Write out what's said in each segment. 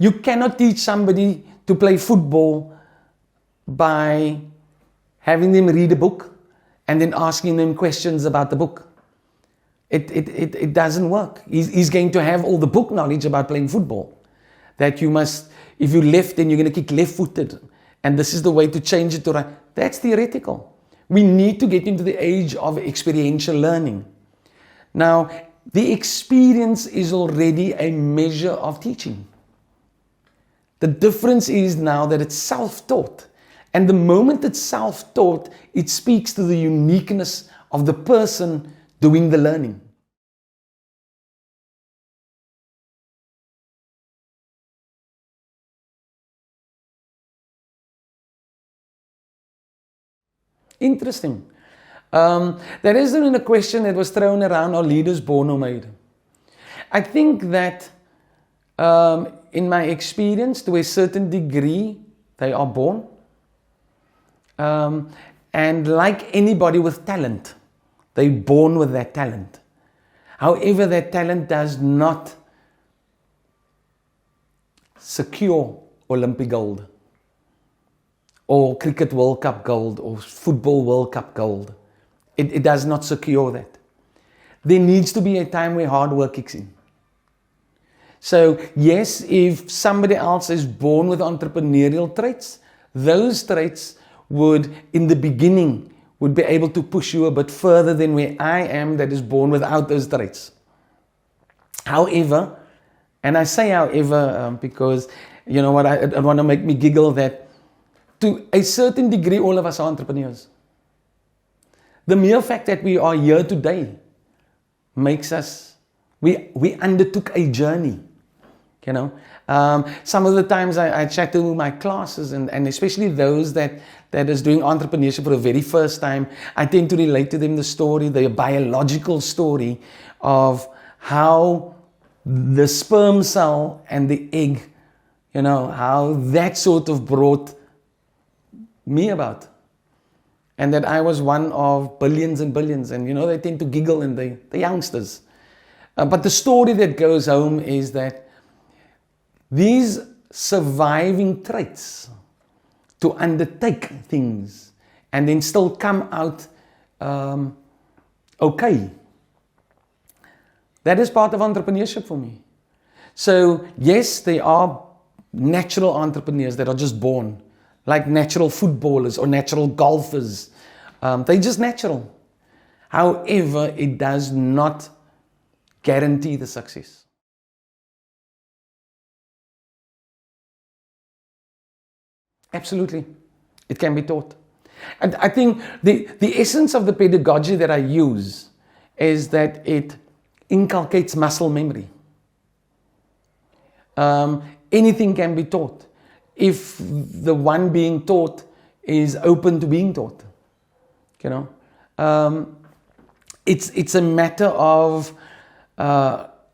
You cannot teach somebody to play football by having them read a book and then asking them questions about the book. It doesn't work. He's going to have all the book knowledge about playing football. That you must, if you left, then you're going to kick left-footed. And this is the way to change it to right. That's theoretical. We need to get into the age of experiential learning. Now, the experience is already a measure of teaching. The difference is now that it's self-taught. And the moment it's self-taught, it speaks to the uniqueness of the person doing the learning. Interesting. There isn't a question that was thrown around, are leaders born or made? I think that in my experience, to a certain degree, they are born. And like anybody with talent, they're born with that talent. However, that talent does not secure Olympic gold, or Cricket World Cup gold, or Football World Cup gold. It does not secure that. There needs to be a time where hard work kicks in. So yes, if somebody else is born with entrepreneurial traits, those traits would, in the beginning, would be able to push you a bit further than where I am that is born without those traits. However, and I say however because, you know what, I want to make me giggle that to a certain degree, all of us are entrepreneurs. The mere fact that we are here today makes us, we undertook a journey, you know. Some of the times I chat to my classes and especially those that is doing entrepreneurship for the very first time, I tend to relate to them the biological story of how the sperm cell and the egg, you know, how that sort of brought me about. And that I was one of billions and billions. And, you know, they tend to giggle in the youngsters. But the story that goes home is that these surviving traits to undertake things and then still come out okay. That is part of entrepreneurship for me. So yes, there are natural entrepreneurs that are just born, like natural footballers or natural golfers. They're just natural. However, it does not guarantee the success. Absolutely. It can be taught. And I think the essence of the pedagogy that I use is that it inculcates muscle memory. Anything can be taught if the one being taught is open to being taught. You know, it's a matter of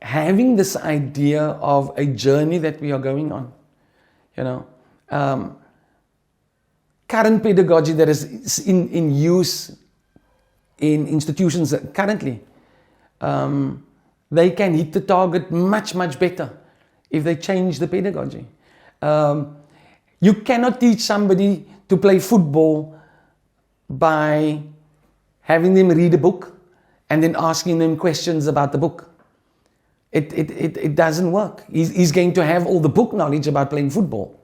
having this idea of a journey that we are going on. You know, current pedagogy that is in use in institutions currently, they can hit the target much better if they change the pedagogy. You cannot teach somebody to play football by having them read a book and then asking them questions about the book. It doesn't work. He's going to have all the book knowledge about playing football.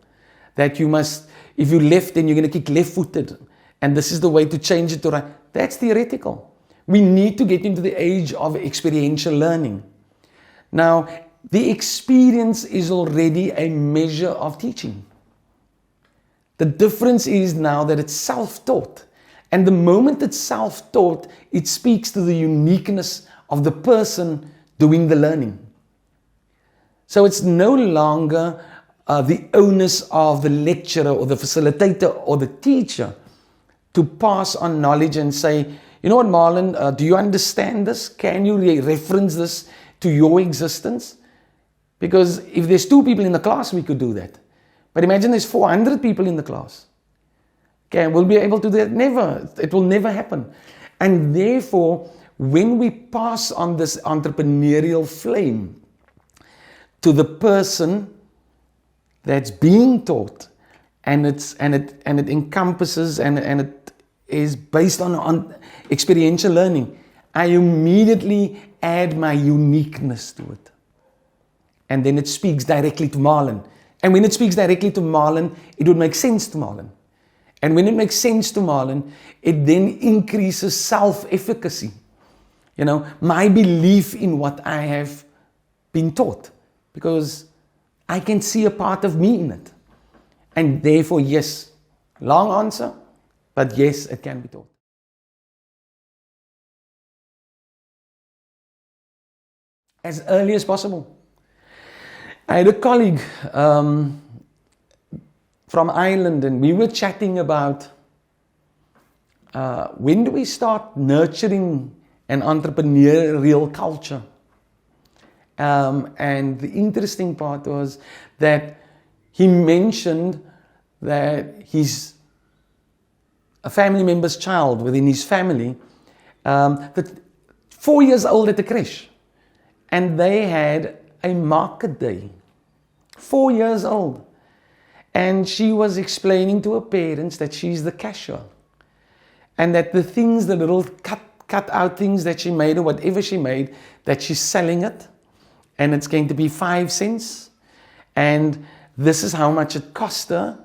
That you must, if you left, then you're going to kick left-footed. And this is the way to change it to right. That's theoretical. We need to get into the age of experiential learning. Now, the experience is already a measure of teaching. The difference is now that it's self-taught. And the moment it's self-taught, it speaks to the uniqueness of the person doing the learning. So it's no longer the onus of the lecturer or the facilitator or the teacher to pass on knowledge and say, you know what, Marlin, do you understand this? Can you reference this to your existence? Because if there's 2 people in the class, we could do that. But imagine there's 400 people in the class. Okay, we'll be able to do that? Never. It will never happen. And therefore, when we pass on this entrepreneurial flame to the person that's being taught, and it encompasses and it is based on experiential learning, I immediately add my uniqueness to it. And then it speaks directly to Marlin. And when it speaks directly to Marlin, it would make sense to Marlin. And when it makes sense to Marlin, it then increases self-efficacy. You know, my belief in what I have been taught. Because I can see a part of me in it. And therefore, yes, long answer, but yes, it can be taught. As early as possible. I had a colleague from Ireland, and we were chatting about when do we start nurturing an entrepreneurial culture. And the interesting part was that he mentioned that he's a family member's child within his family, that 4 years old at the creche, and they had a market day, 4 years old. And she was explaining to her parents that she's the cashier. And that the things, the little cut out things that she made or whatever she made, that she's selling it. And it's going to be 5 cents. And this is how much it cost her.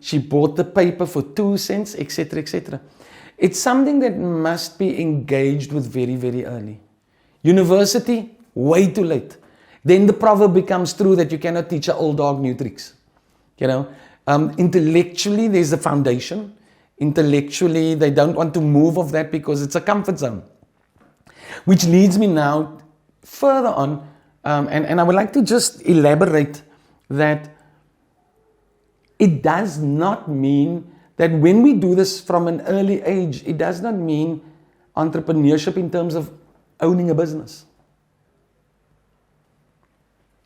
She bought the paper for 2 cents, etc., etc. It's something that must be engaged with very, very early. University, way too late. Then the proverb becomes true that you cannot teach an old dog new tricks. You know, intellectually there's a foundation. Intellectually they don't want to move off that because it's a comfort zone. Which leads me now further on, and I would like to just elaborate that it does not mean that when we do this from an early age, it does not mean entrepreneurship in terms of owning a business.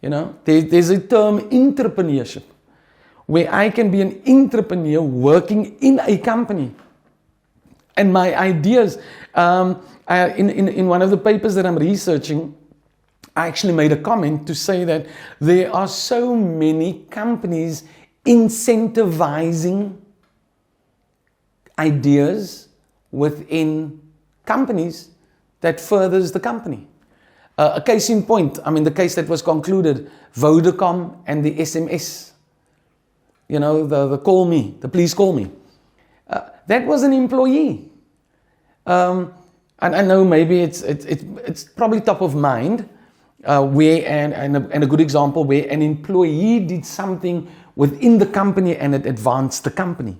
You know, there's a term entrepreneurship, where I can be an entrepreneur working in a company. And my ideas, in one of the papers that I'm researching, I actually made a comment to say that there are so many companies incentivizing ideas within companies that furthers the company. A case in point, I mean the case that was concluded, Vodacom and the SMS. You know, the call me, the please call me. That was an employee. And I know maybe it's probably top of mind, where and a good example where an employee did something within the company and it advanced the company.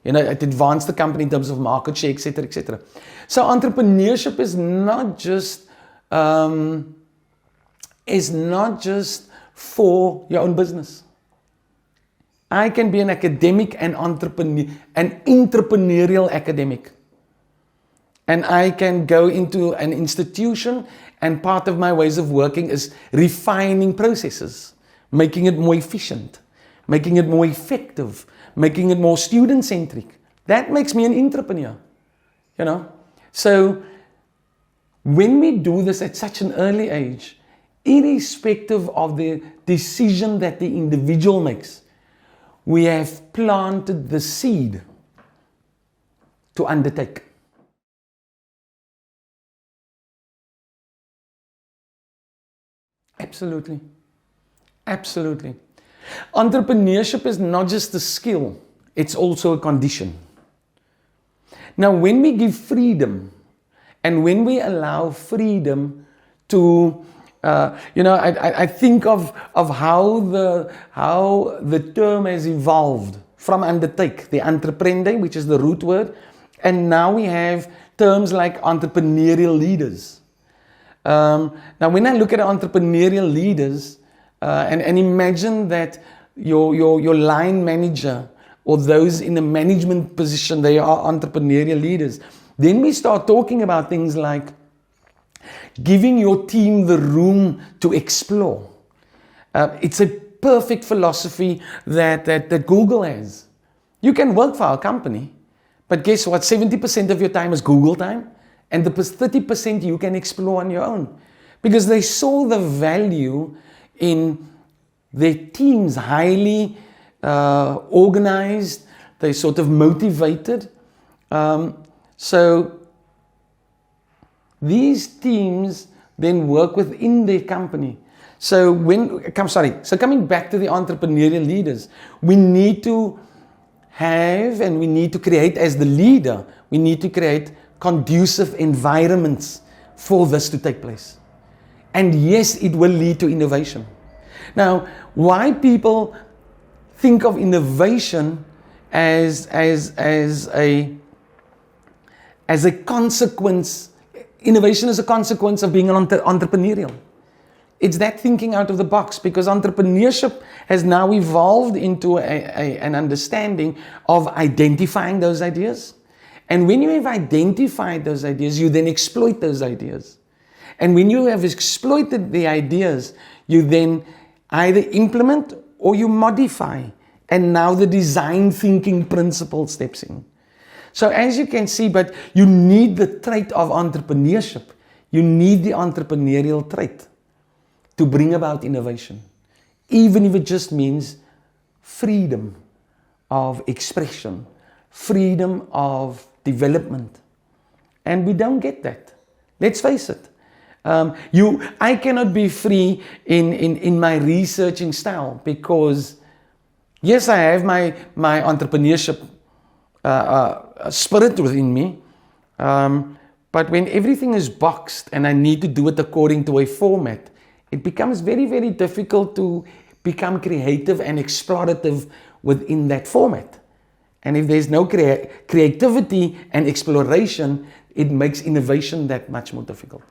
You know, it advanced the company in terms of market share, etc., etc. So entrepreneurship is not just for your own business. I can be an academic and an entrepreneurial academic. And I can go into an institution, and part of my ways of working is refining processes, making it more efficient, making it more effective, making it more student-centric. That makes me an entrepreneur, you know. So when we do this at such an early age, irrespective of the decision that the individual makes, we have planted the seed to undertake. Absolutely. Absolutely. Entrepreneurship is not just a skill, it's also a condition. Now, when we give freedom and when we allow freedom to I think of how the term has evolved from undertake, the entreprende, which is the root word, and now we have terms like entrepreneurial leaders. Now, when I look at entrepreneurial leaders, and imagine that your line manager or those in a management position, they are entrepreneurial leaders. Then we start talking about things like giving your team the room to explore. It's a perfect philosophy that Google has. You can work for our company, but guess what? 70% of your time is Google time, and the 30% you can explore on your own. Because they saw the value in their teams highly organized, they're sort of motivated. So these teams then work within their company. So coming back to the entrepreneurial leaders, we need to have, and we need to create, as the leader, we need to create conducive environments for this to take place. And yes, it will lead to innovation. Now, why people think of innovation as a consequence, innovation is a consequence of being entrepreneurial. It's that thinking out of the box, because entrepreneurship has now evolved into an understanding of identifying those ideas. And when you have identified those ideas, you then exploit those ideas. And when you have exploited the ideas, you then either implement or you modify. And now the design thinking principle steps in. So as you can see, but you need the trait of entrepreneurship. You need the entrepreneurial trait to bring about innovation, even if it just means freedom of expression, freedom of development. And we don't get that. Let's face it. I cannot be free in my researching style, because yes, I have my entrepreneurship spirit within me, but when everything is boxed and I need to do it according to a format, it becomes very, very difficult to become creative and explorative within that format. And if there's no creativity and exploration, it makes innovation that much more difficult.